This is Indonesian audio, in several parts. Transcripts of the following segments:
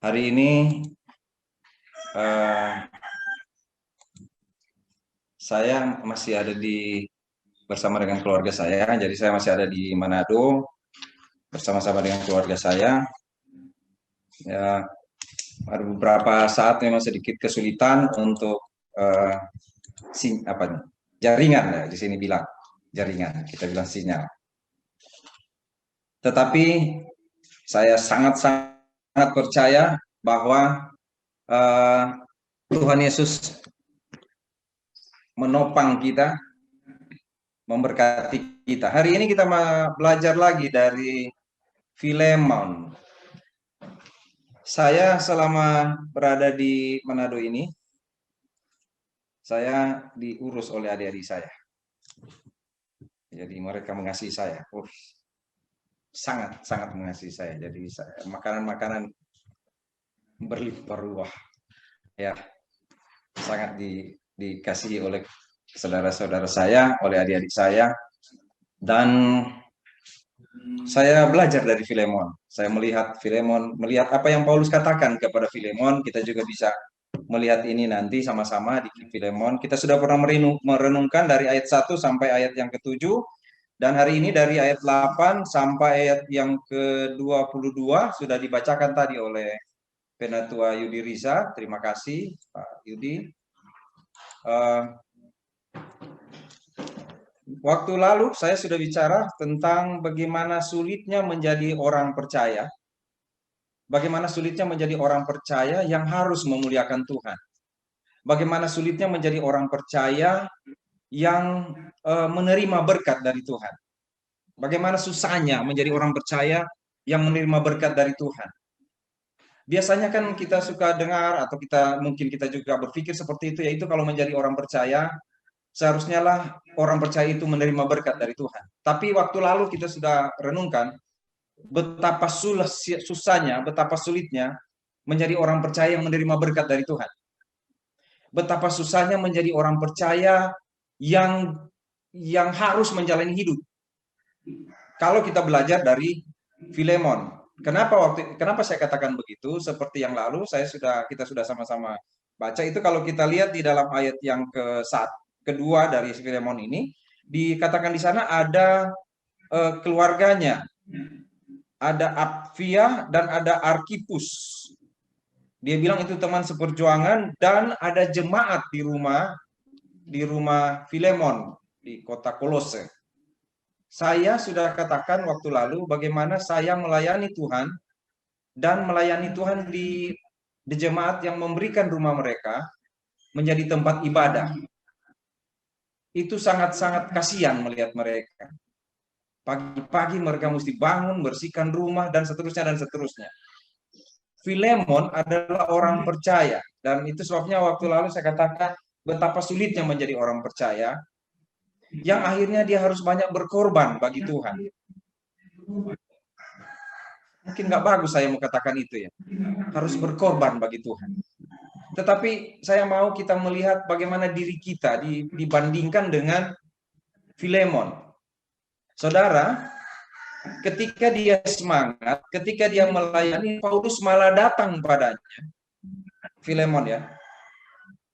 Hari ini saya masih ada bersama dengan keluarga saya. Jadi saya masih ada di Manado bersama-sama dengan keluarga saya. Ya, ada beberapa saat memang sedikit kesulitan untuk eh, jaringan ya di sini bilang jaringan, kita bilang sinyal. Tetapi saya sangat percaya bahwa eh, Tuhan Yesus menopang kita, memberkati kita. Hari ini kita belajar lagi dari Filemon. Saya selama berada di Manado ini, saya diurus oleh adik-adik saya. Jadi mereka mengasihi saya. Sangat mengasihi saya. Jadi makanan-makanan berlimpah ruah. Ya, sangat dikasihi oleh saudara-saudara saya, oleh adik-adik saya. Dan saya belajar dari Filemon. Saya melihat Filemon, melihat apa yang Paulus katakan kepada Filemon, kita juga bisa melihat ini nanti sama-sama di Filemon. Kita sudah pernah merenungkan dari ayat 1 sampai ayat yang ke-7, dan hari ini dari ayat 8 sampai ayat yang ke-22 sudah dibacakan tadi oleh Penatua Yudi Riza. Terima kasih Pak Yudi. Waktu lalu saya sudah bicara tentang bagaimana sulitnya menjadi orang percaya. Bagaimana sulitnya menjadi orang percaya yang harus memuliakan Tuhan. Bagaimana sulitnya menjadi orang percaya yang menerima berkat dari Tuhan. Bagaimana susahnya menjadi orang percaya yang menerima berkat dari Tuhan. Biasanya kan kita suka dengar atau mungkin kita juga berpikir seperti itu, yaitu kalau menjadi orang percaya seharusnya lah orang percaya itu menerima berkat dari Tuhan. Tapi waktu lalu kita sudah renungkan betapa susahnya, betapa sulitnya menjadi orang percaya yang menerima berkat dari Tuhan. Betapa susahnya menjadi orang percaya yang harus menjalani hidup. Kalau kita belajar dari Filemon. Kenapa saya katakan begitu? Seperti yang lalu kita sudah sama-sama baca itu, kalau kita lihat di dalam ayat yang kedua dari Filemon ini, dikatakan di sana ada keluarganya, ada Apfia dan ada Arkipus. Dia bilang itu teman seperjuangan, dan ada jemaat di rumah Filemon di kota Kolose. Saya sudah katakan waktu lalu bagaimana saya melayani Tuhan dan melayani Tuhan di jemaat yang memberikan rumah mereka menjadi tempat ibadah. Itu sangat-sangat kasihan melihat mereka. Pagi-pagi mereka mesti bangun, bersihkan rumah, dan seterusnya. Filemon adalah orang percaya, dan itu sebabnya waktu lalu saya katakan betapa sulitnya menjadi orang percaya, yang akhirnya dia harus banyak berkorban bagi Tuhan. Mungkin nggak bagus saya mengatakan itu ya, harus berkorban bagi Tuhan. Tetapi saya mau kita melihat bagaimana diri kita dibandingkan dengan Filemon. Saudara, ketika dia semangat, ketika dia melayani, Paulus malah datang padanya. Filemon ya.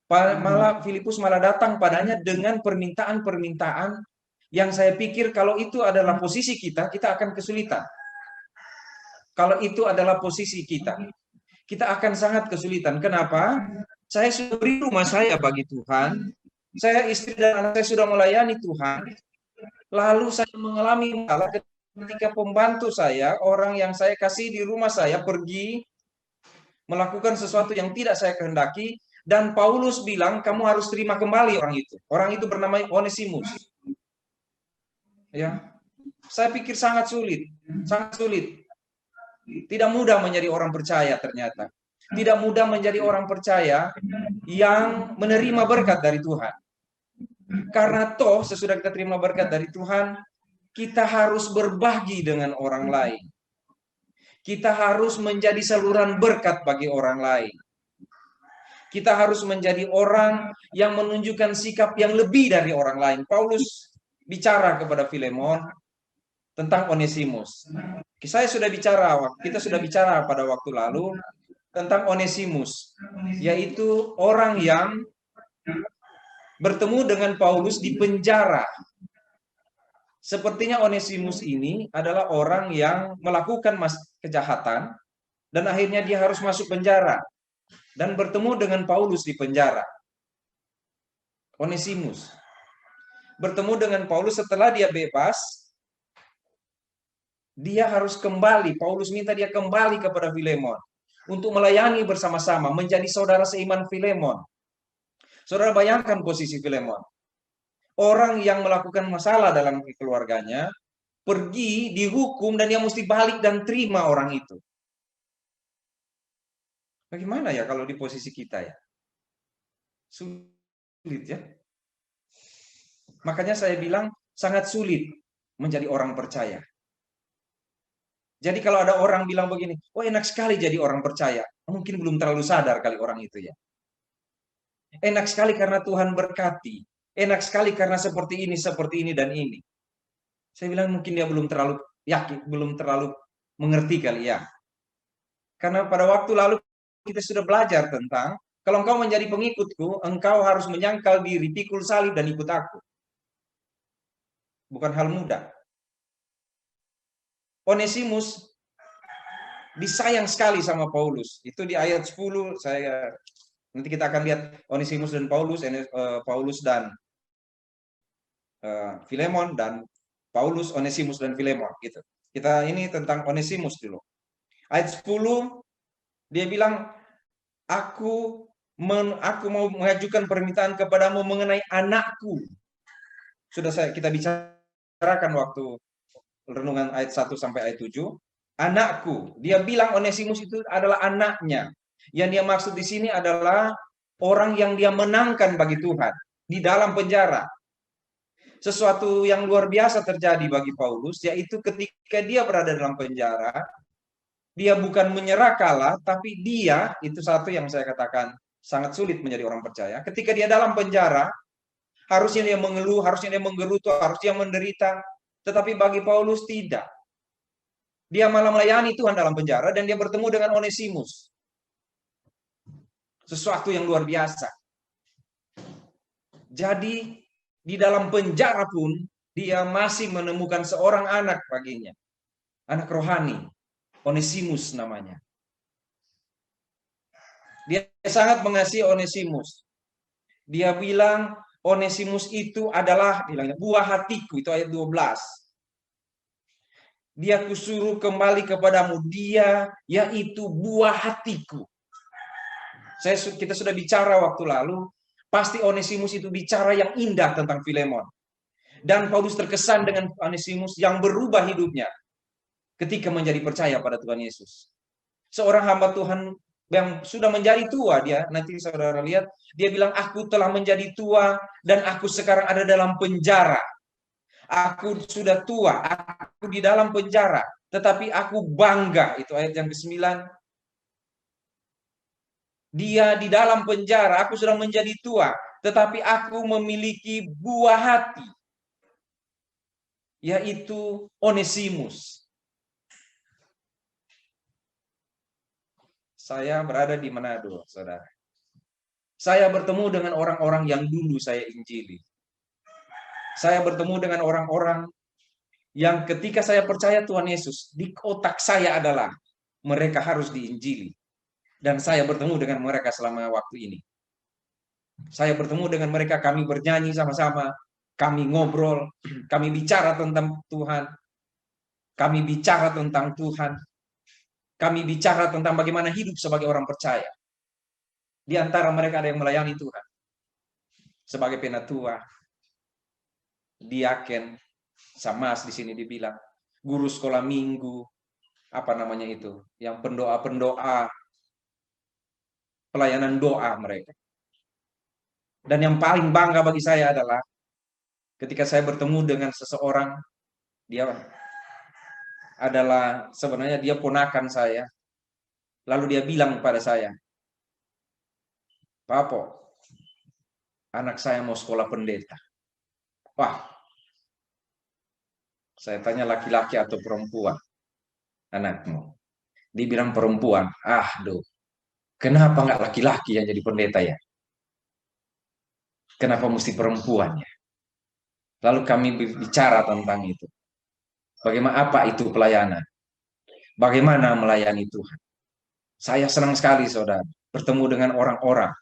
Malah Filipus malah datang padanya dengan permintaan-permintaan yang saya pikir kalau itu adalah posisi kita akan kesulitan. Kalau itu adalah posisi kita akan sangat kesulitan. Kenapa? Saya sudah beri rumah saya bagi Tuhan, saya istri dan anak saya sudah melayani Tuhan, lalu saya mengalami masalah ketika pembantu saya, orang yang saya kasih di rumah saya, pergi melakukan sesuatu yang tidak saya kehendaki, dan Paulus bilang, kamu harus terima kembali orang itu. Orang itu bernama Onesimus. Ya, saya pikir sangat sulit. Tidak mudah menjadi orang percaya ternyata. Tidak mudah menjadi orang percaya yang menerima berkat dari Tuhan. Karena toh sesudah kita terima berkat dari Tuhan, kita harus berbagi dengan orang lain. Kita harus menjadi saluran berkat bagi orang lain. Kita harus menjadi orang yang menunjukkan sikap yang lebih dari orang lain. Paulus bicara kepada Filemon tentang Onesimus. Kita sudah bicara pada waktu lalu tentang Onesimus, yaitu orang yang bertemu dengan Paulus di penjara. Sepertinya Onesimus ini adalah orang yang melakukan kejahatan dan akhirnya dia harus masuk penjara dan bertemu dengan Paulus di penjara. Onesimus bertemu dengan Paulus setelah dia bebas, dia harus kembali. Paulus minta dia kembali kepada Filemon untuk melayani bersama-sama, menjadi saudara seiman Filemon. Saudara bayangkan posisi Filemon. Orang yang melakukan masalah dalam keluarganya, pergi, dihukum, dan dia mesti balik dan terima orang itu. Bagaimana ya kalau di posisi kita ya? Sulit ya. Makanya saya bilang sangat sulit menjadi orang percaya. Jadi kalau ada orang bilang begini, oh enak sekali jadi orang percaya. Mungkin belum terlalu sadar kali orang itu ya. Enak sekali karena Tuhan berkati. Enak sekali karena seperti ini, dan ini. Saya bilang mungkin dia belum terlalu yakin, belum terlalu mengerti kali ya. Karena pada waktu lalu kita sudah belajar tentang, kalau engkau menjadi pengikutku, engkau harus menyangkal diri, pikul salib, dan ikut aku. Bukan hal mudah. Onesimus disayang sekali sama Paulus. Itu di ayat 10, nanti kita akan lihat Onesimus dan Paulus, Paulus dan Filemon, dan Paulus, Onesimus, dan Filemon gitu. Kita ini tentang Onesimus dulu. Ayat 10 dia bilang, aku mau mengajukan permintaan kepadamu mengenai anakku. Sudah kita bicarakan waktu renungan ayat 1 sampai ayat 7. Anakku. Dia bilang Onesimus itu adalah anaknya. Yang dia maksud di sini adalah orang yang dia menangkan bagi Tuhan di dalam penjara. Sesuatu yang luar biasa terjadi bagi Paulus, yaitu ketika dia berada dalam penjara, dia bukan menyerah kalah, tapi dia, itu satu yang saya katakan sangat sulit menjadi orang percaya. Ketika dia dalam penjara, harusnya dia mengeluh, harusnya dia menggerutu, harusnya menderita. Tetapi bagi Paulus tidak. Dia malah melayani Tuhan dalam penjara, dan dia bertemu dengan Onesimus. Sesuatu yang luar biasa. Jadi di dalam penjara pun dia masih menemukan seorang anak baginya. Anak rohani. Onesimus namanya. Dia sangat mengasihi Onesimus. Dia bilang Onesimus itu adalah buah hatiku, itu ayat 12. Dia kusuruh kembali kepadamu, dia yaitu buah hatiku. Kita sudah bicara waktu lalu, pasti Onesimus itu bicara yang indah tentang Filemon. Dan Paulus terkesan dengan Onesimus yang berubah hidupnya ketika menjadi percaya pada Tuhan Yesus. Seorang hamba Tuhan yang sudah menjadi tua, dia nanti saudara lihat, dia bilang, aku telah menjadi tua dan aku sekarang ada dalam penjara. Aku sudah tua, aku di dalam penjara, tetapi aku bangga. Itu ayat yang ke-9. Dia di dalam penjara, aku sudah menjadi tua, tetapi aku memiliki buah hati, yaitu Onesimus. Saya berada di Manado, saudara. Saya bertemu dengan orang-orang yang dulu saya injili. Saya bertemu dengan orang-orang yang ketika saya percaya Tuhan Yesus, di otak saya adalah mereka harus diinjili. Dan saya bertemu dengan mereka selama waktu ini. Saya bertemu dengan mereka, kami bernyanyi sama-sama, kami ngobrol, kami bicara tentang Tuhan, kami bicara tentang Tuhan, kami bicara tentang bagaimana hidup sebagai orang percaya. Di antara mereka ada yang melayani Tuhan sebagai penatua, diaken, samas di sini dibilang, guru sekolah minggu, apa namanya itu, yang pendoa-pendoa, pelayanan doa mereka. Dan yang paling bangga bagi saya adalah ketika saya bertemu dengan seseorang, dia adalah sebenarnya dia ponakan saya. Lalu dia bilang kepada saya, Papo, anak saya mau sekolah pendeta. Wah, saya tanya laki-laki atau perempuan anakmu. Dibilang perempuan. Aduh, Kenapa nggak laki-laki yang jadi pendeta ya? Kenapa mesti perempuan ya? Lalu kami bicara tentang itu. Bagaimana apa itu pelayanan? Bagaimana melayani Tuhan? Saya senang sekali saudara bertemu dengan orang-orang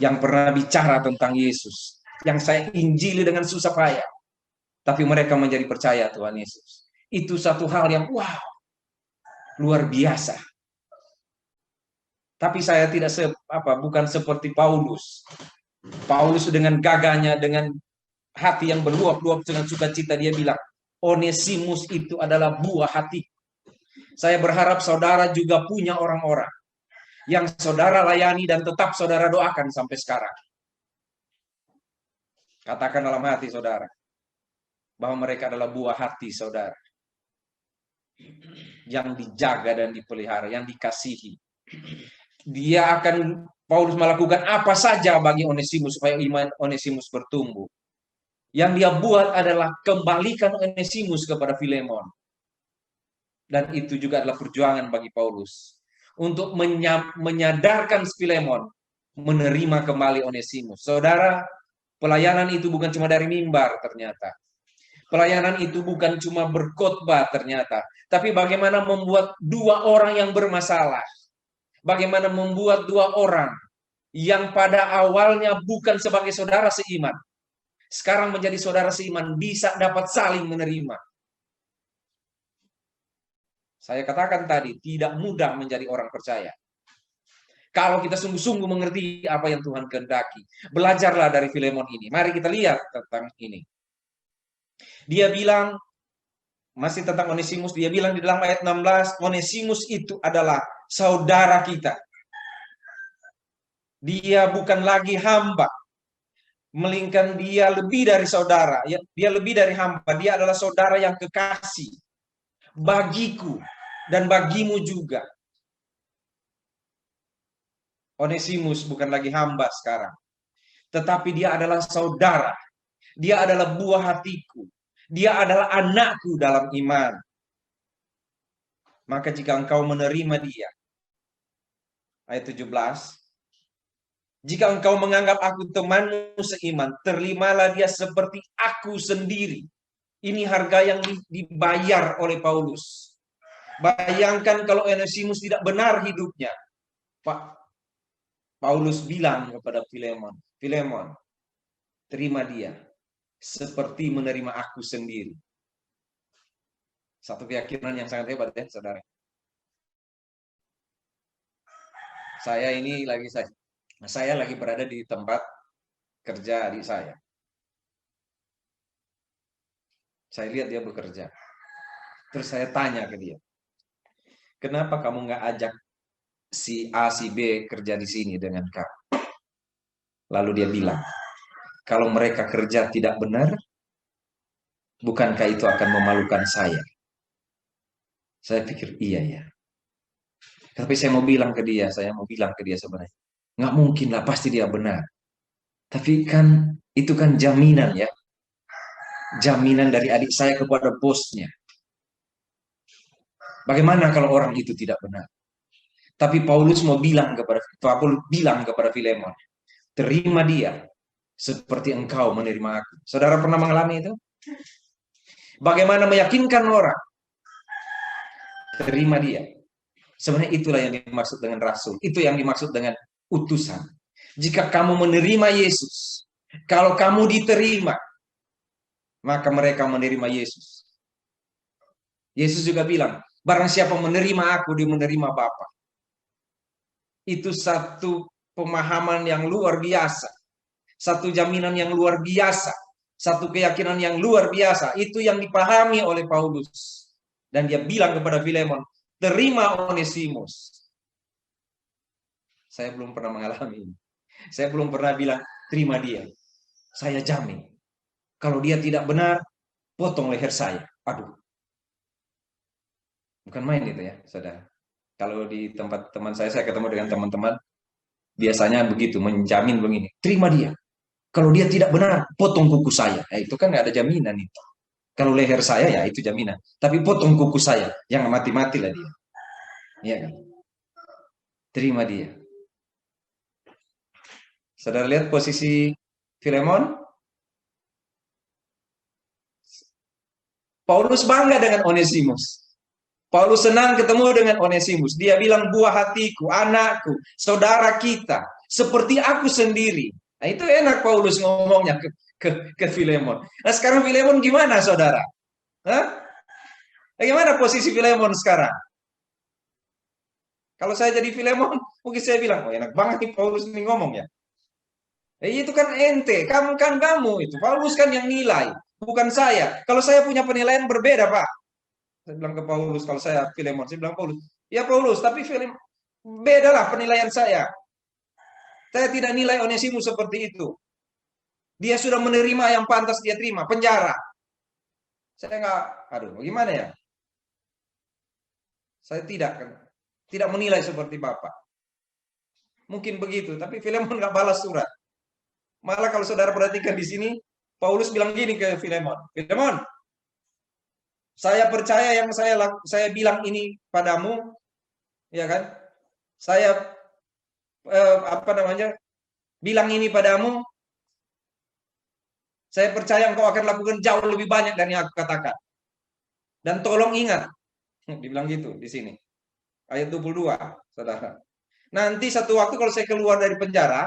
yang pernah bicara tentang Yesus, yang saya injili dengan susah payah, tapi mereka menjadi percaya Tuhan Yesus. Itu satu hal yang wow, luar biasa. Tapi saya tidak bukan seperti Paulus. Paulus dengan gagahnya, dengan hati yang berluap-luap dengan sukacita, dia bilang, Onesimus itu adalah buah hati. Saya berharap saudara juga punya orang-orang yang saudara layani dan tetap saudara doakan sampai sekarang. Katakan dalam hati saudara bahwa mereka adalah buah hati saudara yang dijaga dan dipelihara, yang dikasihi. Dia akan, Paulus melakukan apa saja bagi Onesimus supaya iman Onesimus bertumbuh. Yang dia buat adalah kembalikan Onesimus kepada Filemon. Dan itu juga adalah perjuangan bagi Paulus untuk menyadarkan Filemon menerima kembali Onesimus. Saudara, pelayanan itu bukan cuma dari mimbar ternyata. Pelayanan itu bukan cuma berkhotbah ternyata, tapi bagaimana membuat dua orang yang bermasalah. Bagaimana membuat dua orang yang pada awalnya bukan sebagai saudara seiman, sekarang menjadi saudara seiman, bisa dapat saling menerima. Saya katakan tadi, tidak mudah menjadi orang percaya. Kalau kita sungguh-sungguh mengerti apa yang Tuhan kehendaki. Belajarlah dari Filemon ini. Mari kita lihat tentang ini. Dia bilang, masih tentang Onesimus, dia bilang di dalam ayat 16, Onesimus itu adalah saudara kita. Dia bukan lagi hamba, melainkan dia lebih dari saudara. Dia lebih dari hamba, dia adalah saudara yang kekasih bagiku dan bagimu juga. Onesimus bukan lagi hamba sekarang, tetapi dia adalah saudara. Dia adalah buah hatiku. Dia adalah anakku dalam iman. Maka jika engkau menerima dia, ayat 17, jika engkau menganggap aku temanmu seiman, terimalah dia seperti aku sendiri. Ini harga yang dibayar oleh Paulus. Bayangkan kalau Onesimus tidak benar hidupnya. Paulus bilang kepada Filemon, Filemon, terima dia seperti menerima aku sendiri. Satu keyakinan yang sangat hebat ya, saudara. Saya lagi berada di tempat kerja adik saya. Saya lihat dia bekerja. Terus saya tanya ke dia, kenapa kamu nggak ajak si A, si B kerja di sini dengan kamu? Lalu dia bilang, kalau mereka kerja tidak benar, bukankah itu akan memalukan saya? Saya pikir iya ya. Tapi saya mau bilang ke dia sebenarnya, nggak mungkin lah, pasti dia benar. Tapi kan itu kan jaminan ya, jaminan dari adik saya kepada bosnya. Bagaimana kalau orang itu tidak benar? Tapi Paulus bilang kepada Filemon, terima dia seperti engkau menerima aku. Saudara pernah mengalami itu? Bagaimana meyakinkan orang? Terima dia. Sebenarnya itulah yang dimaksud dengan rasul. Itu yang dimaksud dengan utusan. Jika kamu menerima Yesus, kalau kamu diterima, maka mereka menerima Yesus. Yesus juga bilang, barang siapa menerima aku, dia menerima Bapa. Itu satu pemahaman yang luar biasa. Satu jaminan yang luar biasa. Satu keyakinan yang luar biasa. Itu yang dipahami oleh Paulus. Dan dia bilang kepada Filemon, terima Onesimus. Saya belum pernah mengalami ini. Saya belum pernah bilang, terima dia. Saya jamin. Kalau dia tidak benar, potong leher saya. Aduh. Bukan main itu ya, saudara. Kalau di tempat teman saya ketemu dengan teman-teman, biasanya begitu, menjamin begini. Terima dia. Kalau dia tidak benar, potong kuku saya. Itu kan nggak ada jaminan itu. Kalau leher saya ya itu jaminan. Tapi potong kuku saya, jangan mati-mati lah dia. Iya kan? Terima dia. Saudara lihat posisi Filemon? Paulus bangga dengan Onesimus. Paulus senang ketemu dengan Onesimus. Dia bilang, buah hatiku, anakku, saudara kita, seperti aku sendiri. Nah, itu enak Paulus ngomongnya ke Filemon. Nah, sekarang Filemon gimana, saudara? Hah? Bagaimana posisi Filemon sekarang? Kalau saya jadi Filemon, mungkin saya bilang, oh enak banget nih Paulus ini ngomong ya. Itu kan ente, kamu kan kamu itu. Paulus kan yang nilai, bukan saya. Kalau saya punya penilaian berbeda, Pak. Saya bilang ke Paulus, kalau saya Filemon, saya bilang Paulus, ya Paulus, tapi Filemon, bedalah penilaian saya. Saya tidak nilai Onesimus seperti itu. Dia sudah menerima yang pantas dia terima, penjara. Saya nggak, aduh, bagaimana ya? Saya tidak menilai seperti Bapak. Mungkin begitu, tapi Filemon nggak balas surat. Malah kalau saudara perhatikan di sini, Paulus bilang gini ke Filemon, Filemon, saya percaya yang saya bilang ini padamu, ya kan? Saya apa namanya? Bilang ini padamu, saya percaya engkau akan lakukan jauh lebih banyak dari yang aku katakan. Dan tolong ingat, dibilang gitu di sini. Ayat 22, saudara. Nanti satu waktu kalau saya keluar dari penjara,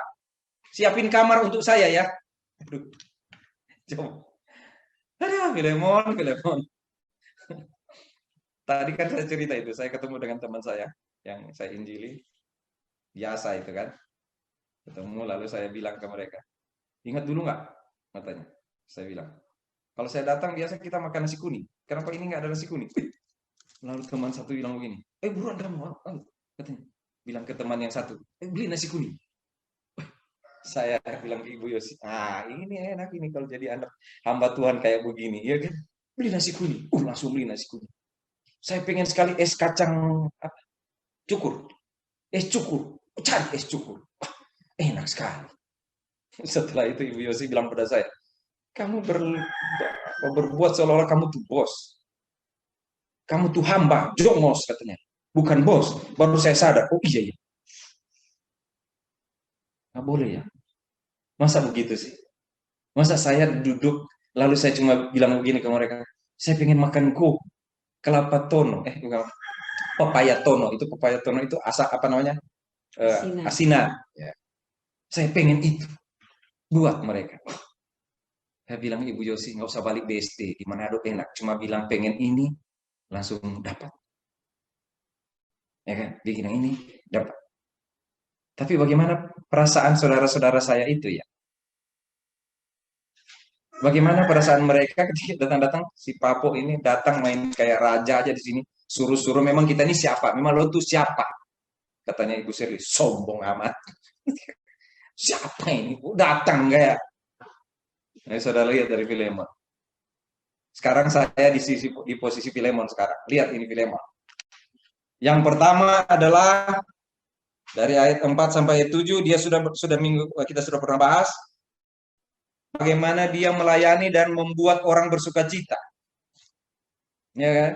siapin kamar untuk saya ya. Aduh, coba. Aduh, Filemon. Tadi kan saya cerita itu, saya ketemu dengan teman saya yang saya injili. Biasa itu kan. Ketemu lalu saya bilang ke mereka, ingat dulu nggak? Katanya. Saya bilang, kalau saya datang biasa kita makan nasi kuning. Kenapa ini nggak ada nasi kuning? Lalu teman satu bilang begini, buruan kamu, katanya. Bilang ke teman yang satu, beli nasi kuning. Saya bilang ke Ibu Yosi, ini enak ini kalau jadi anak hamba Tuhan kayak begini, ya kan? Beli nasi kuning, langsung beli nasi kuning. Saya pengen sekali es kacang cukur, es cukur, cari es cukur, enak sekali. Setelah itu Ibu Yosi bilang pada saya, kamu berbuat seolah-olah kamu tuh bos, kamu tuh hamba, jongos katanya, bukan bos. Baru saya sadar, oh iya ya, nggak boleh ya. Masa begitu sih? Masa saya duduk lalu saya cuma bilang begini ke mereka, saya pengen makan kelapa tono, bukan, pepaya tono. Itu pepaya tono itu apa namanya? Asinan. Ya. Saya pengen itu buat mereka. Saya bilang Ibu Yosi nggak usah balik BSD di Manado enak, cuma bilang pengen ini langsung dapat. Ya kan? Bikin yang ini dapat. Tapi bagaimana perasaan saudara-saudara saya itu ya? Bagaimana perasaan mereka ketika datang-datang si Papo ini datang main kayak raja aja di sini, suruh-suruh memang kita ini siapa? Memang lo tuh siapa? Katanya Ibu Sirli, sombong amat. Siapa ini? Datang enggak ya? Nah, saudara lihat dari Filemon. Sekarang saya di posisi Filemon sekarang. Lihat ini Filemon. Yang pertama adalah dari ayat 4 sampai ayat 7 dia kita sudah pernah bahas bagaimana dia melayani dan membuat orang bersukacita. Ya kan?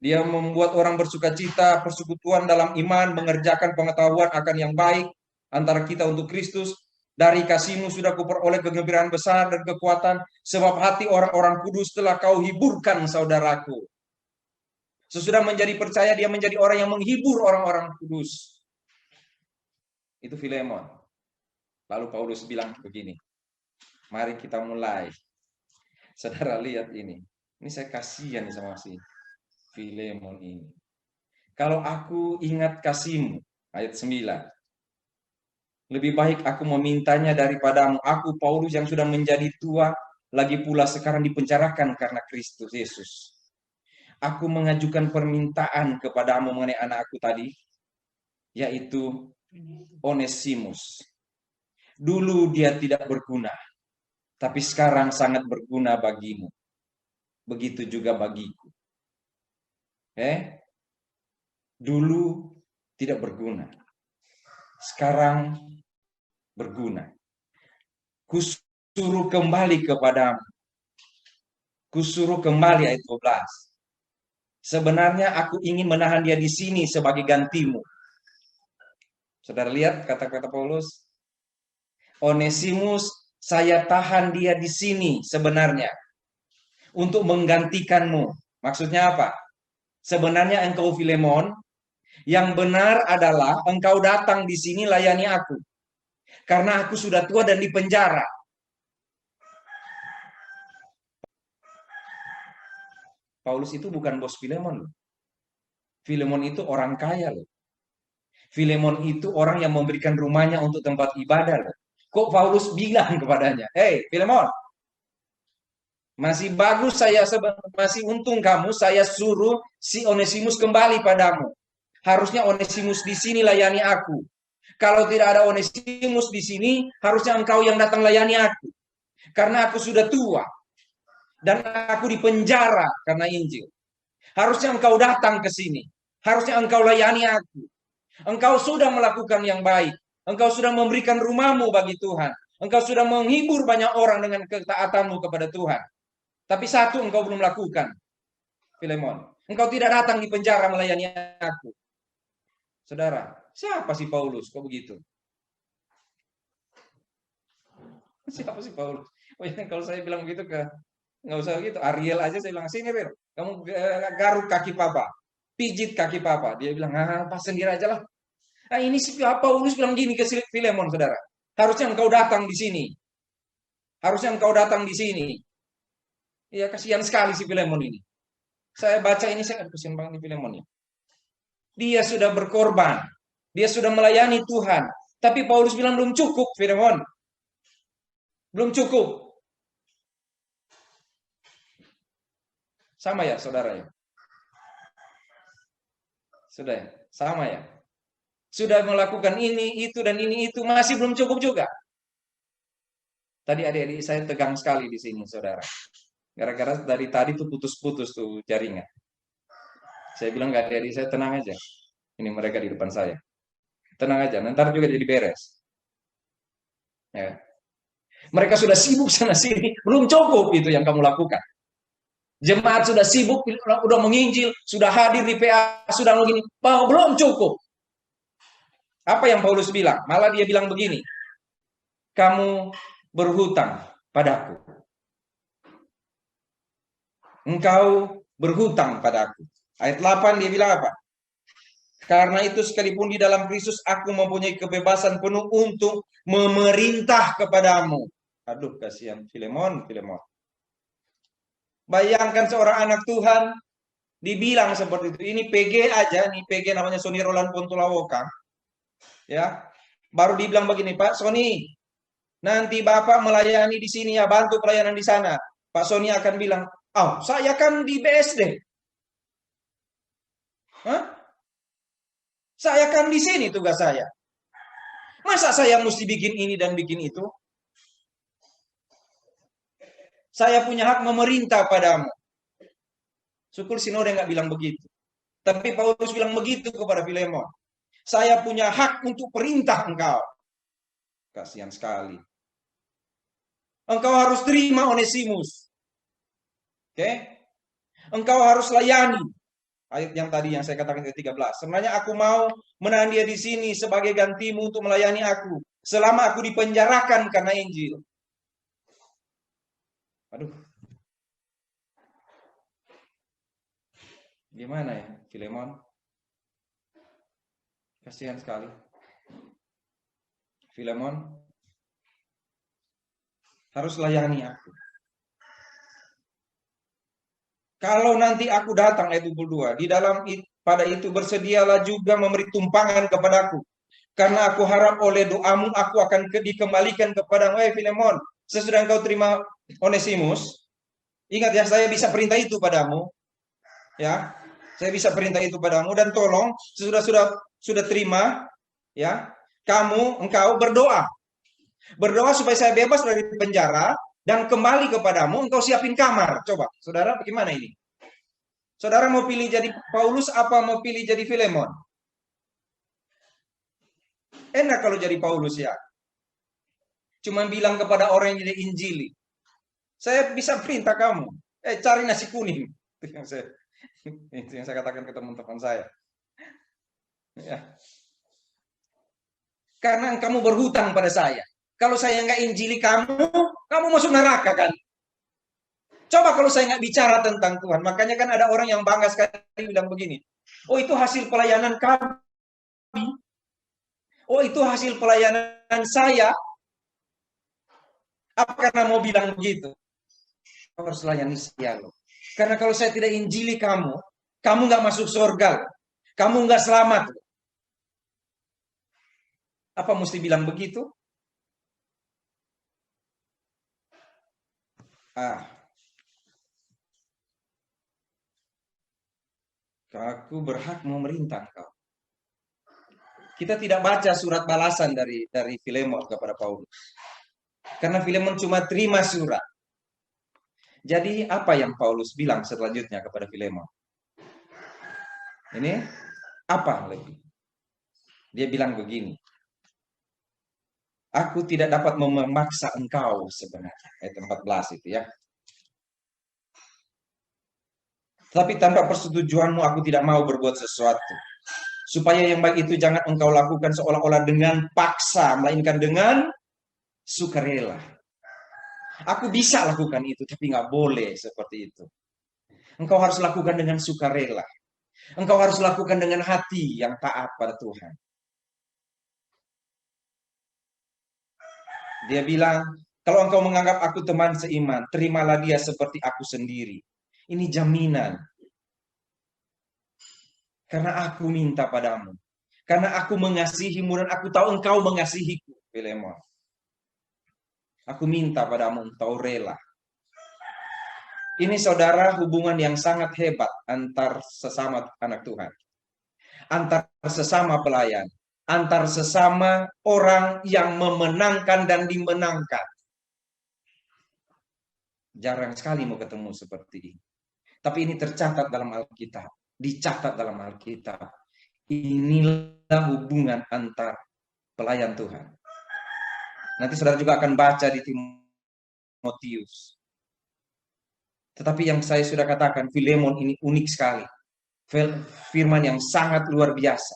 Dia membuat orang bersukacita, persekutuan dalam iman, mengerjakan pengetahuan akan yang baik antara kita untuk Kristus. Dari kasihmu sudah kuperoleh kegembiraan besar dan kekuatan, sebab hati orang-orang kudus telah kau hiburkan, saudaraku. Sesudah menjadi percaya, dia menjadi orang yang menghibur orang-orang kudus. Itu Filemon. Lalu Paulus bilang begini, mari kita mulai. Saudara lihat ini. Ini saya kasihan sama si Filemon ini. Kalau aku ingat kasihmu, ayat 9. Lebih baik aku memintanya daripadamu. Aku Paulus yang sudah menjadi tua, lagi pula sekarang dipenjarakan karena Kristus Yesus. Aku mengajukan permintaan kepadamu mengenai anak aku tadi, yaitu Onesimus. Dulu dia tidak berguna, tapi sekarang sangat berguna bagimu. Begitu juga bagiku. Dulu tidak berguna, sekarang berguna. Kusuruh kembali kepadamu. Kusuruh kembali ayat 12. Sebenarnya aku ingin menahan dia di sini sebagai gantimu. Saudara lihat kata-kata Paulus. Onesimus, saya tahan dia di sini sebenarnya untuk menggantikanmu. Maksudnya apa? Sebenarnya engkau Filemon, yang benar adalah engkau datang di sini layani aku. Karena aku sudah tua dan di penjara. Paulus itu bukan bos Filemon loh. Filemon itu orang kaya loh. Filemon itu orang yang memberikan rumahnya untuk tempat ibadah loh. Kok Paulus bilang kepadanya, "Hei, Filemon, masih bagus masih untung kamu saya suruh si Onesimus kembali padamu. Harusnya Onesimus di sini layani aku. Kalau tidak ada Onesimus di sini, harusnya engkau yang datang layani aku. Karena aku sudah tua dan aku di penjara karena Injil. Harusnya engkau datang ke sini. Harusnya engkau layani aku. Engkau sudah melakukan yang baik. Engkau sudah memberikan rumahmu bagi Tuhan. Engkau sudah menghibur banyak orang dengan ketaatanmu kepada Tuhan. Tapi satu engkau belum lakukan, Filemon. Engkau tidak datang di penjara melayani aku. Saudara, siapa sih Paulus? Kok begitu? Siapa sih Paulus? Oh ya, kalau saya bilang begitu nggak usah gitu. Ariel aja saya bilang, sini Ril, kamu garuk kaki papa, pijit kaki papa. Dia bilang, pas sendiri aja lah. Nah ini si Paulus bilang gini ke Filemon, saudara. Harusnya engkau datang di sini. Harusnya engkau datang di sini. Ya kasihan sekali si Filemon ini. Saya baca ini saya kasihan banget nih Filemon ya. Dia sudah berkorban. Dia sudah melayani Tuhan. Tapi Paulus bilang belum cukup, Filemon. Belum cukup. Sama ya, saudara ya? Sudah ya? Sama ya? Sudah melakukan ini, itu, dan ini, itu. Masih belum cukup juga. Tadi adik-adik saya tegang sekali di sini, saudara. Gara-gara dari tadi tuh putus-putus tuh jaringan. Saya bilang ke adik-adik saya, tenang aja. Ini mereka di depan saya. Tenang aja, nanti juga jadi beres. Ya. Mereka sudah sibuk sana sini, belum cukup itu yang kamu lakukan. Jemaat sudah sibuk, sudah menginjil, sudah hadir di PA, sudah begini, belum cukup. Apa yang Paulus bilang? Malah dia bilang begini, kamu berhutang padaku. Engkau berhutang padaku. Ayat 8 dia bilang apa? Karena itu sekalipun di dalam Kristus aku mempunyai kebebasan penuh untuk memerintah kepadamu. Aduh, kasihan Filemon. Bayangkan seorang anak Tuhan dibilang seperti itu. Ini PG aja, nih PG namanya Sony Roland Pontulawoka. Ya. Baru dibilang begini, Pak Sony, nanti Bapak melayani di sini ya, bantu pelayanan di sana. Pak Sony akan bilang, "Oh, saya kan di BSD." Hah? Saya kan di sini tugas saya. Masa saya mesti bikin ini dan bikin itu? Saya punya hak memerintah padamu. Syukur Sinode nggak bilang begitu. Tapi Paulus bilang begitu kepada Filemon. Saya punya hak untuk perintah engkau. Kasihan sekali. Engkau harus terima Onesimus. Oke? Engkau harus layani. Ayat yang tadi yang saya katakan ke-13. Sebenarnya aku mau menahan dia di sini sebagai gantimu untuk melayani aku. Selama aku dipenjarakan karena Injil. Aduh. Gimana ya, Filemon? Kasihan sekali. Filemon harus layani aku. Kalau nanti aku datang, ayat 22, di dalam pada itu bersedialah juga memberi tumpangan kepadaku. Karena aku harap oleh doamu aku akan dikembalikan kepadamu. Filemon, sesudah engkau terima Onesimus, ingat ya, saya bisa perintah itu padamu. Ya, saya bisa perintah itu padamu, dan tolong sudah terima, ya, engkau berdoa. Berdoa supaya saya bebas dari penjara dan kembali kepadamu, engkau siapin kamar. Coba, saudara, bagaimana ini? Saudara mau pilih jadi Paulus apa mau pilih jadi Filemon? Enak kalau jadi Paulus ya. Cuma bilang kepada orang yang jadi Injili. Saya bisa perintah kamu. Cari nasi kuning. Itu yang saya katakan ke teman-teman saya. Ya. Karena kamu berhutang pada saya. Kalau saya nggak injili kamu, kamu masuk neraka kan? Coba kalau saya nggak bicara tentang Tuhan. Makanya kan ada orang yang bangga sekali bilang begini. Oh itu hasil pelayanan kami. Oh itu hasil pelayanan saya. Apa karena mau bilang begitu? Kamu harus layani saya loh. Karena kalau saya tidak injili kamu, kamu nggak masuk surga. Kamu nggak selamat. Apa mesti bilang begitu? Ah, aku berhak memerintah kau. Kita tidak baca surat balasan dari Filemon kepada Paulus. Karena Filemon cuma terima surat. Jadi apa yang Paulus bilang selanjutnya kepada Filemon? Ini apa lebih? Dia bilang begini. Aku tidak dapat memaksa engkau sebenarnya. Ayat 14 itu ya. Tapi tanpa persetujuanmu aku tidak mau berbuat sesuatu. Supaya yang baik itu jangan engkau lakukan seolah-olah dengan paksa, melainkan dengan sukarela. Aku bisa lakukan itu, tapi nggak boleh seperti itu. Engkau harus lakukan dengan sukarela. Engkau harus lakukan dengan hati yang taat pada Tuhan. Dia bilang, kalau engkau menganggap aku teman seiman, terimalah dia seperti aku sendiri. Ini jaminan. Karena aku minta padamu. Karena aku mengasihimu dan aku tahu engkau mengasihiku, Filemon. Aku minta padamu, engkau rela. Ini saudara hubungan yang sangat hebat antar sesama anak Tuhan. Antar sesama pelayan. Antar sesama orang yang memenangkan dan dimenangkan. Jarang sekali mau ketemu seperti ini. Tapi ini tercatat dalam Alkitab. Dicatat dalam Alkitab. Inilah hubungan antar pelayan Tuhan. Nanti saudara juga akan baca di Timotius. Tetapi yang saya sudah katakan, Filemon ini unik sekali. Firman yang sangat luar biasa.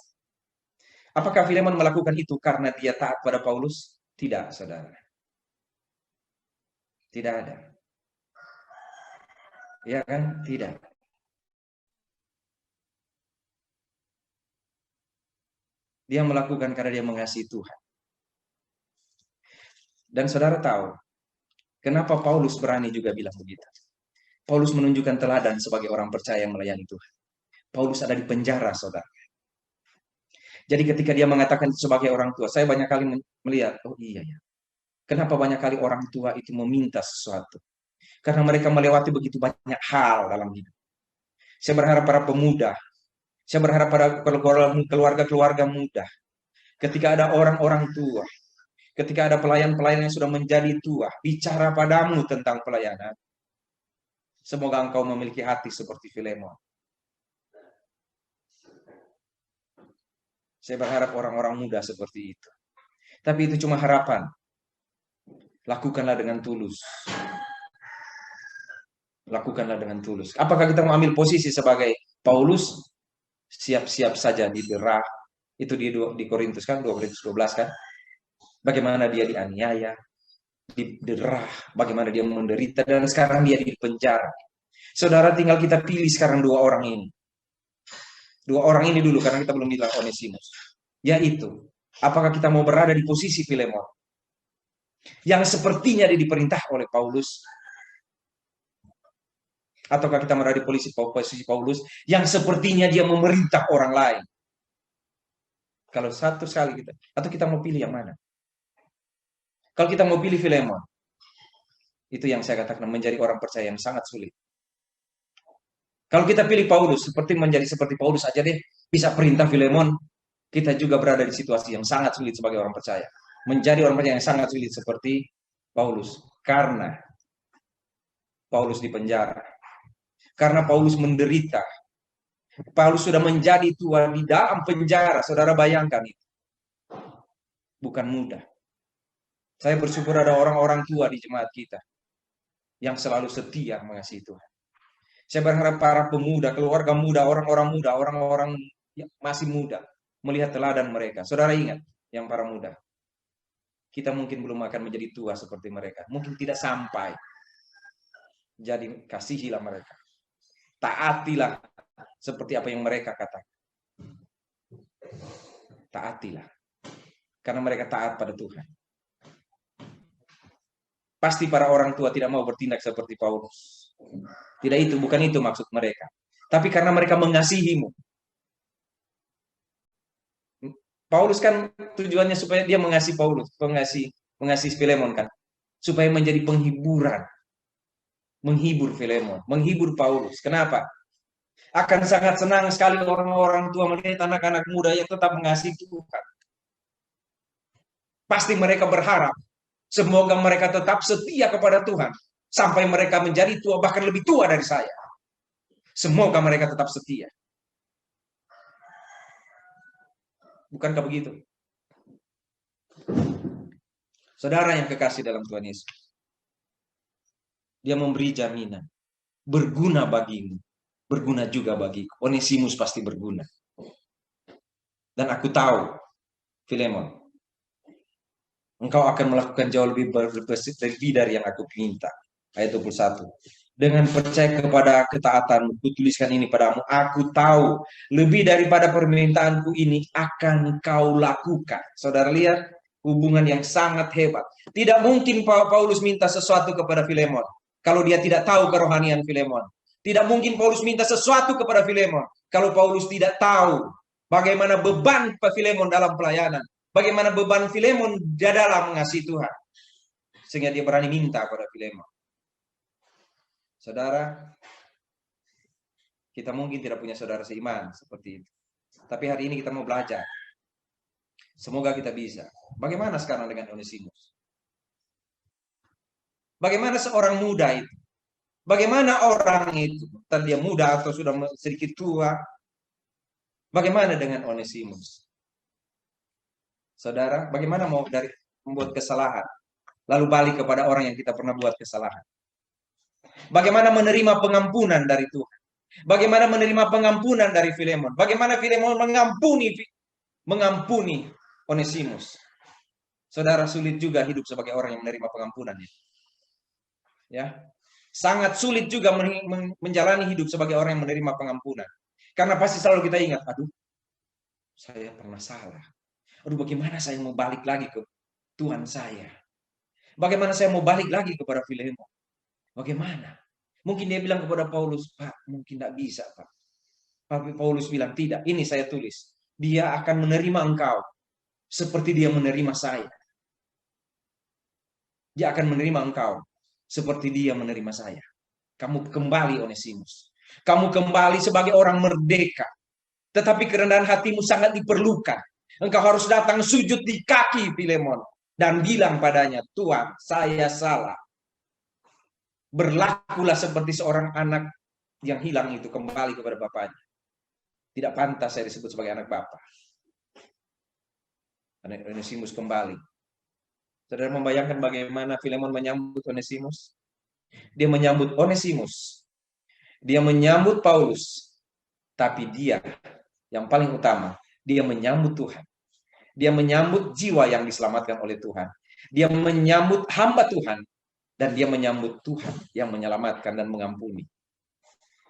Apakah Filemon melakukan itu karena dia taat pada Paulus? Tidak, saudara. Tidak ada. Ya kan? Tidak. Dia melakukan karena dia mengasihi Tuhan. Dan saudara tahu, kenapa Paulus berani juga bilang begitu? Paulus menunjukkan teladan sebagai orang percaya yang melayani Tuhan. Paulus ada di penjara, saudara. Jadi ketika dia mengatakan sebagai orang tua, saya banyak kali melihat, oh iya ya. Kenapa banyak kali orang tua itu meminta sesuatu? Karena mereka melewati begitu banyak hal dalam hidup. Saya berharap para pemuda, saya berharap pada keluarga-keluarga muda, ketika ada orang-orang tua, ketika ada pelayan-pelayan yang sudah menjadi tua, bicara padamu tentang pelayanan, semoga engkau memiliki hati seperti Filemon. Saya berharap orang-orang muda seperti itu. Tapi itu cuma harapan. Lakukanlah dengan tulus. Lakukanlah dengan tulus. Apakah kita mau ambil posisi sebagai Paulus? Siap-siap saja didera. Itu di Korintus kan, 2 Korintus 12 kan. Bagaimana dia dianiaya, didera, bagaimana dia menderita, dan sekarang dia di penjara. Saudara, tinggal kita pilih sekarang dua orang ini. Dua orang ini dulu, karena kita belum bilang Onesimus. Yaitu, apakah kita mau berada di posisi Filemon? Yang sepertinya dia diperintah oleh Paulus. Ataukah kita berada di posisi Paulus, yang sepertinya dia memerintah orang lain? Kalau satu sekali kita, atau kita mau pilih yang mana? Kalau kita mau pilih Filemon, itu yang saya katakan menjadi orang percaya yang sangat sulit. Kalau kita pilih Paulus, menjadi seperti Paulus aja deh, bisa perintah Filemon, kita juga berada di situasi yang sangat sulit sebagai orang percaya. Menjadi orang percaya yang sangat sulit seperti Paulus. Karena Paulus di penjara. Karena Paulus menderita. Paulus sudah menjadi tua di dalam penjara. Saudara bayangkan itu. Bukan mudah. Saya bersyukur ada orang-orang tua di jemaat kita yang selalu setia mengasihi Tuhan. Saya berharap para pemuda, keluarga muda, orang-orang yang masih muda melihat teladan mereka. Saudara ingat yang para muda. kita mungkin belum akan menjadi tua seperti mereka. Mungkin tidak sampai. Jadi kasihilah mereka. Taatilah seperti apa yang mereka katakan. Taatilah. Karena mereka taat pada Tuhan. Pasti para orang tua tidak mau bertindak seperti Paulus. Tidak itu, bukan itu maksud mereka. Tapi karena mereka mengasihimu. Paulus kan tujuannya supaya dia mengasihi Paulus, mengasihi Filemon kan. Supaya menjadi penghiburan. Menghibur Filemon, menghibur Paulus. Kenapa? Akan sangat senang sekali orang-orang tua melihat anak-anak muda yang tetap mengasihi Tuhan. Pasti mereka berharap semoga mereka tetap setia kepada Tuhan sampai mereka menjadi tua, bahkan lebih tua dari saya. Semoga mereka tetap setia. Bukankah begitu? Saudara yang kekasih dalam Tuhan Yesus, dia memberi jaminan, berguna bagimu, berguna juga bagiku. Onesimus pasti berguna. Dan aku tahu, Filemon, engkau akan melakukan jauh lebih dari yang aku minta. Ayat 21. Dengan percaya kepada ketaatan, kutuliskan ini padamu. Aku tahu lebih daripada permintaanku ini akan kau lakukan. Saudara lihat hubungan yang sangat hebat. Tidak mungkin Paulus minta sesuatu kepada Filemon kalau dia tidak tahu kerohanian Filemon. Tidak mungkin Paulus minta sesuatu kepada Filemon kalau Paulus tidak tahu bagaimana beban Filemon dalam pelayanan. Bagaimana beban Filemon dalam mengasihi Tuhan. Sehingga dia berani minta kepada Filemon. Saudara, kita mungkin tidak punya saudara seiman seperti itu. Tapi hari ini kita mau belajar. Semoga kita bisa. Bagaimana sekarang dengan Onesimus? Bagaimana seorang muda itu? Bagaimana orang itu? Entah dia muda atau sudah sedikit tua. Bagaimana dengan Onesimus? Saudara, bagaimana mau membuat kesalahan, lalu balik kepada orang yang kita pernah buat kesalahan? Bagaimana menerima pengampunan dari Tuhan? Bagaimana menerima pengampunan dari Filemon? Bagaimana Filemon mengampuni Onesimus? Saudara, sulit juga hidup sebagai orang yang menerima pengampunan. Ya, sangat sulit juga menjalani hidup sebagai orang yang menerima pengampunan. Karena pasti selalu kita ingat, aduh, saya pernah salah. Aduh, bagaimana saya mau balik lagi ke Tuhan saya? Bagaimana saya mau balik lagi kepada Filemon? Bagaimana? Mungkin dia bilang kepada Paulus, Pak, mungkin tidak bisa, Pak. Tapi Paulus bilang, tidak, ini saya tulis. Dia akan menerima engkau seperti dia menerima saya. Dia akan menerima engkau seperti dia menerima saya. Kamu kembali, Onesimus. Kamu kembali sebagai orang merdeka. Tetapi kerendahan hatimu sangat diperlukan. Engkau harus datang sujud di kaki Filemon dan bilang padanya, Tuhan, saya salah. Berlakulah seperti seorang anak yang hilang itu kembali kepada bapaknya. Tidak pantas saya disebut sebagai anak bapak. Onesimus kembali. Saudara membayangkan bagaimana Filemon menyambut Onesimus? Dia menyambut Onesimus. Dia menyambut Paulus. Tapi dia, yang paling utama, dia menyambut Tuhan. Dia menyambut jiwa yang diselamatkan oleh Tuhan. Dia menyambut hamba Tuhan. Dan dia menyambut Tuhan yang menyelamatkan dan mengampuni.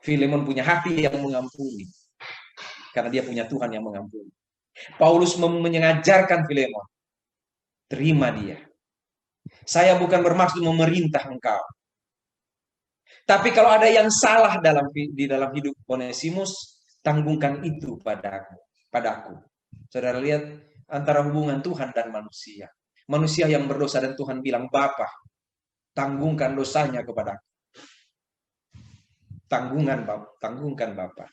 Filemon punya hati yang mengampuni. Karena dia punya Tuhan yang mengampuni. Paulus mengajarkan Filemon. Terima dia. Saya bukan bermaksud memerintah engkau. Tapi kalau ada yang salah di dalam hidup Onesimus, tanggungkan itu padaku. Saudara lihat antara hubungan Tuhan dan manusia. Manusia yang berdosa dan Tuhan bilang, Bapa, tanggungkan dosanya kepadaku. Tanggungkan Bapa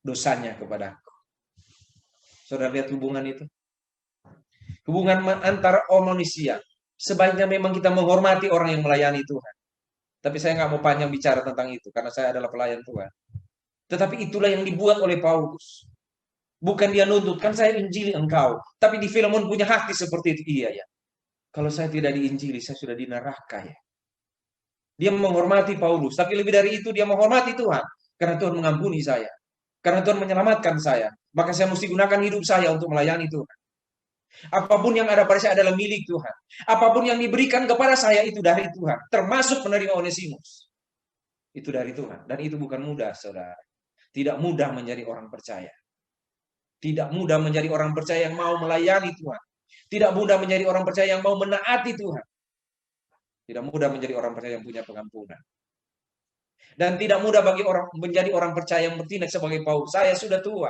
dosanya kepadaku. Saudara lihat hubungan itu. Hubungan antara manusia. Sebaiknya memang kita menghormati orang yang melayani Tuhan. Tapi saya nggak mau panjang bicara tentang itu, karena saya adalah pelayan Tuhan. Tetapi itulah yang dibuat oleh Paulus. Bukan dia nuntut, kan saya injili engkau. Tapi di Filemon punya hati seperti itu. Iya ya. Kalau saya tidak diinjili, saya sudah di neraka ya. Dia menghormati Paulus. Tapi lebih dari itu, dia menghormati Tuhan. Karena Tuhan mengampuni saya. Karena Tuhan menyelamatkan saya. Maka saya mesti gunakan hidup saya untuk melayani Tuhan. Apapun yang ada pada saya adalah milik Tuhan. Apapun yang diberikan kepada saya itu dari Tuhan. Termasuk menerima Onesimus. Itu dari Tuhan. Dan itu bukan mudah, saudara. Tidak mudah menjadi orang percaya. Tidak mudah menjadi orang percaya yang mau melayani Tuhan. Tidak mudah menjadi orang percaya yang mau menaati Tuhan. Tidak mudah menjadi orang percaya yang punya pengampunan. Dan tidak mudah bagi orang menjadi orang percaya yang bertindak sebagai Paulus. Saya sudah tua.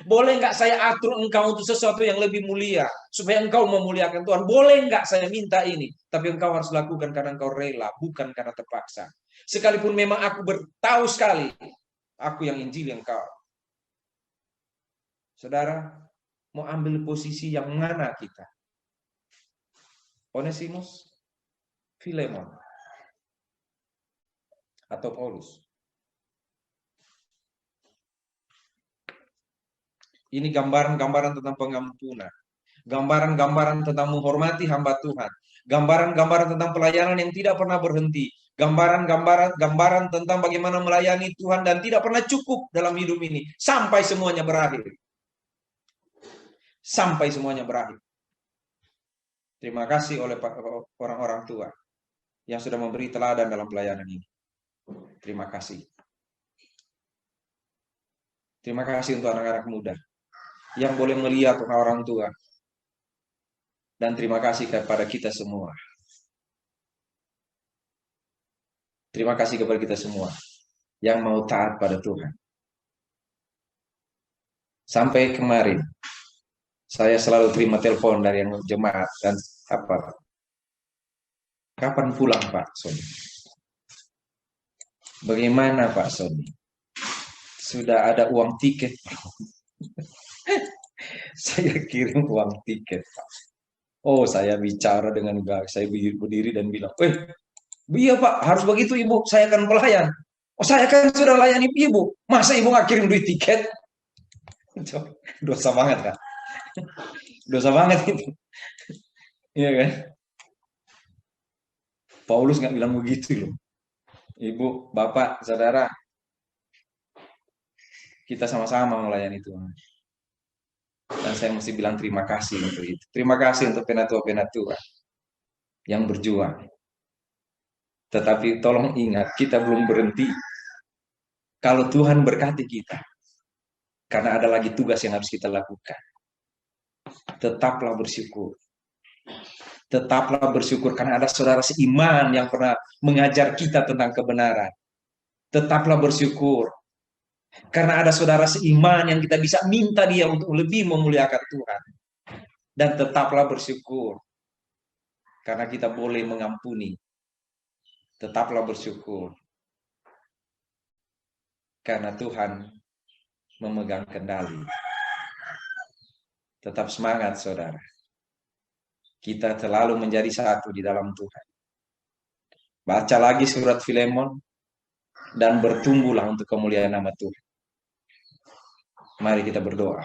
Boleh nggak saya atur engkau untuk sesuatu yang lebih mulia, supaya engkau memuliakan Tuhan? Boleh nggak saya minta ini? Tapi engkau harus lakukan karena engkau rela, bukan karena terpaksa. Sekalipun memang aku bertahu sekali, aku yang Injil engkau. Saudara, mau ambil posisi yang mana kita? Onesimus, Filemon, atau Paulus? Ini gambaran-gambaran tentang pengampunan. Gambaran-gambaran tentang menghormati hamba Tuhan. Gambaran-gambaran tentang pelayanan yang tidak pernah berhenti. Gambaran tentang bagaimana melayani Tuhan dan tidak pernah cukup dalam hidup ini. Sampai semuanya berakhir. Sampai semuanya berakhir. Terima kasih oleh orang-orang tua yang sudah memberi teladan dalam pelayanan ini. Terima kasih. Terima kasih untuk anak-anak muda yang boleh melihat orang tua. Dan terima kasih kepada kita semua. Terima kasih kepada kita semua yang mau taat pada Tuhan. Sampai kemarin, saya selalu terima telepon dari yang jemaat dan apa? Kapan pulang Pak Sony? Bagaimana Pak Sony? Sudah ada uang tiket? Saya kirim uang tiket Pak. Oh, saya bicara dengan saya berdiri dan bilang, iya Pak, harus begitu Ibu, saya akan pelayan. Oh, saya kan sudah layani Ibu, masa Ibu nggak kirim duit tiket? Dosa banget kan? Dosa banget itu. Iya kan? Paulus nggak bilang begitu loh. Ibu, Bapak, Saudara, kita sama-sama melayani Tuhan. Dan saya mesti bilang terima kasih untuk itu. Terima kasih untuk penatua-penatua yang berjuang. Tetapi tolong ingat, kita belum berhenti. Kalau Tuhan berkati kita, karena ada lagi tugas yang harus kita lakukan. Tetaplah bersyukur. Tetaplah bersyukur karena ada saudara seiman yang pernah mengajar kita tentang kebenaran. Tetaplah bersyukur karena ada saudara seiman yang kita bisa minta dia untuk lebih memuliakan Tuhan. Dan tetaplah bersyukur karena kita boleh mengampuni. Tetaplah bersyukur karena Tuhan memegang kendali. Tetap semangat saudara. Kita selalu menjadi satu di dalam Tuhan. Baca lagi surat Filemon dan bertumbuhlah untuk kemuliaan nama Tuhan. Mari kita berdoa.